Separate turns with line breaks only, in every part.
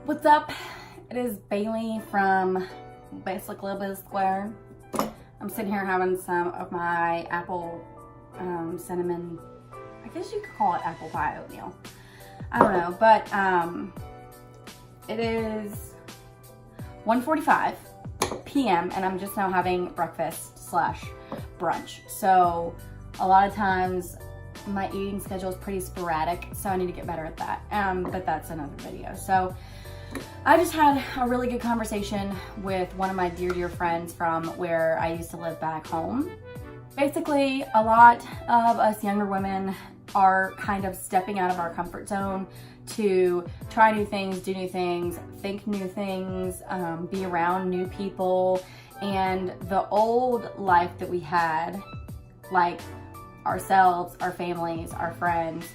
What's up? It is Bailey from Basically Biz Square. I'm sitting here having some of my apple cinnamon, I guess you could call it apple pie oatmeal. I don't know, but it is 1:45 p.m. and I'm just now having breakfast / brunch. So a lot of times my eating schedule is pretty sporadic, so I need to get better at that. But that's another video. So I just had a really good conversation with one of my dear friends from where I used to live back home. Basically, a lot of us younger women are kind of stepping out of our comfort zone to try new things, do new things, think new things, be around new people. And the old life that we had, like ourselves, our families, our friends,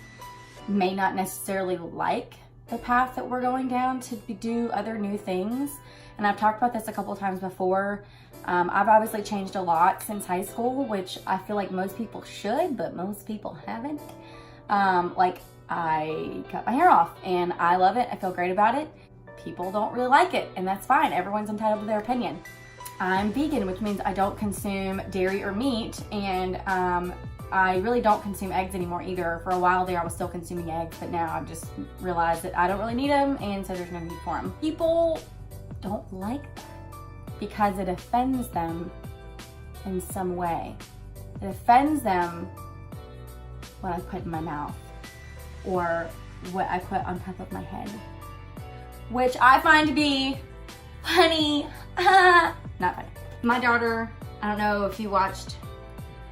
may not necessarily like the path that we're going down to do other new things. And I've talked about this a couple times before. I've obviously changed a lot since high school, which I feel like most people should, but most people haven't. Like, I cut my hair off and I love it. I feel great about it. People don't really like it, and that's fine. Everyone's entitled to their opinion. I'm vegan, which means I don't consume dairy or meat, and I really don't consume eggs anymore either. For a while there, I was still consuming eggs, but now I've just realized that I don't really need them, and so there's no need for them. People don't like that because it offends them in some way. It offends them what I put in my mouth or what I put on top of my head, which I find to be funny. Not funny. My daughter, I don't know if you watched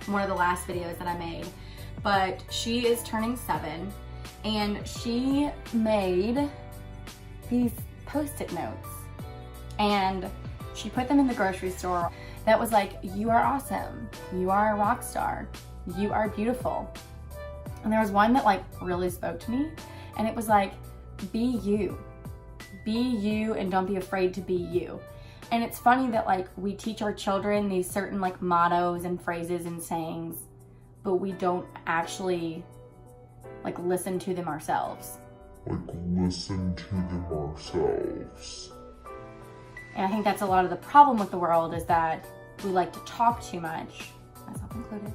one of the last videos that I made, but she is turning 7 and she made these Post-it notes and she put them in the grocery store that was like, you are awesome, you are a rock star, you are beautiful. And there was one that like really spoke to me, and it was like, be you and don't be afraid to be you. And it's funny that like we teach our children these certain like mottos and phrases and sayings, but we don't actually like listen to them ourselves. And I think that's a lot of the problem with the world, is that we like to talk too much, myself included.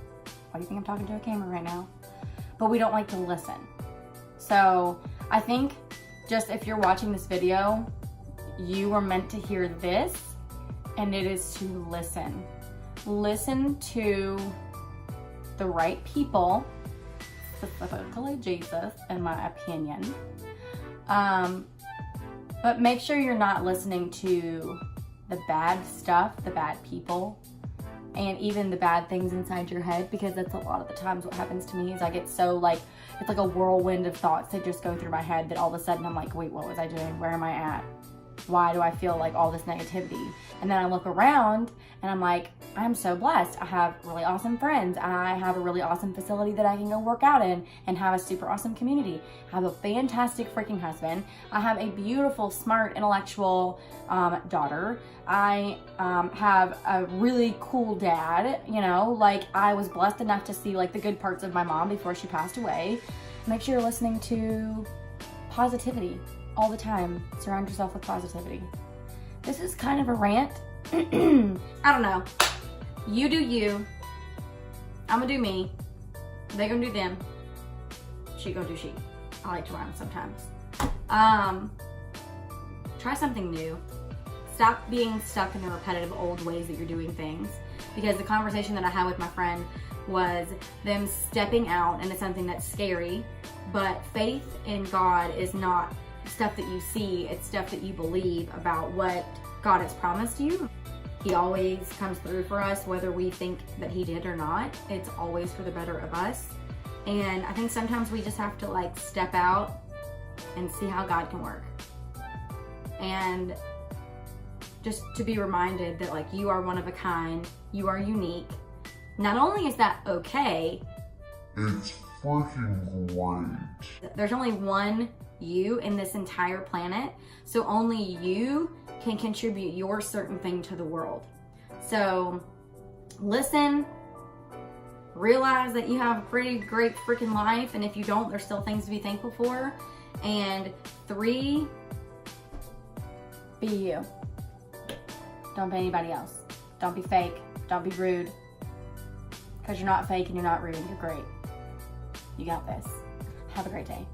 Why do you think I'm talking to a camera right now? But we don't like to listen. So I think just if you're watching this video, you were meant to hear this, and it is to listen. Listen to the right people, specifically Jesus, in my opinion. But make sure you're not listening to the bad stuff, the bad people, and even the bad things inside your head, because that's a lot of the times what happens to me is I get so like, it's like a whirlwind of thoughts that just go through my head that all of a sudden I'm like, wait, what was I doing? Where am I at? Why do I feel like all this negativity? And then I look around and I'm like, I'm so blessed. I have really awesome friends. I have a really awesome facility that I can go work out in and have a super awesome community. I have a fantastic freaking husband. I have a beautiful, smart, intellectual daughter. I have a really cool dad, you know, like I was blessed enough to see like the good parts of my mom before she passed away. Make sure you're listening to positivity all the time. Surround yourself with positivity. This is kind of a rant. I don't know. You do you. I'm gonna do me. They gonna do them. She gonna do she. I like to rhyme sometimes. Try something new. Stop being stuck in the repetitive old ways that you're doing things. Because the conversation that I had with my friend was them stepping out into something that's scary, but faith in God is not stuff that you see, it's stuff that you believe about what God has promised you. He always comes through for us, whether we think that he did or not. It's always for the better of us. And I think sometimes we just have to like step out and see how God can work. And just to be reminded that like you are one of a kind, you are unique. Not only is that okay,
it's freaking great.
There's only one you in this entire planet, so only you can contribute your certain thing to the world. So listen, realize that you have a pretty great freaking life, and if you don't, there's still things to be thankful for. And 3, Be you. Don't be anybody else. Don't be fake. Don't be rude. Because you're not fake and you're not rude. You're great. You got this. Have a great day.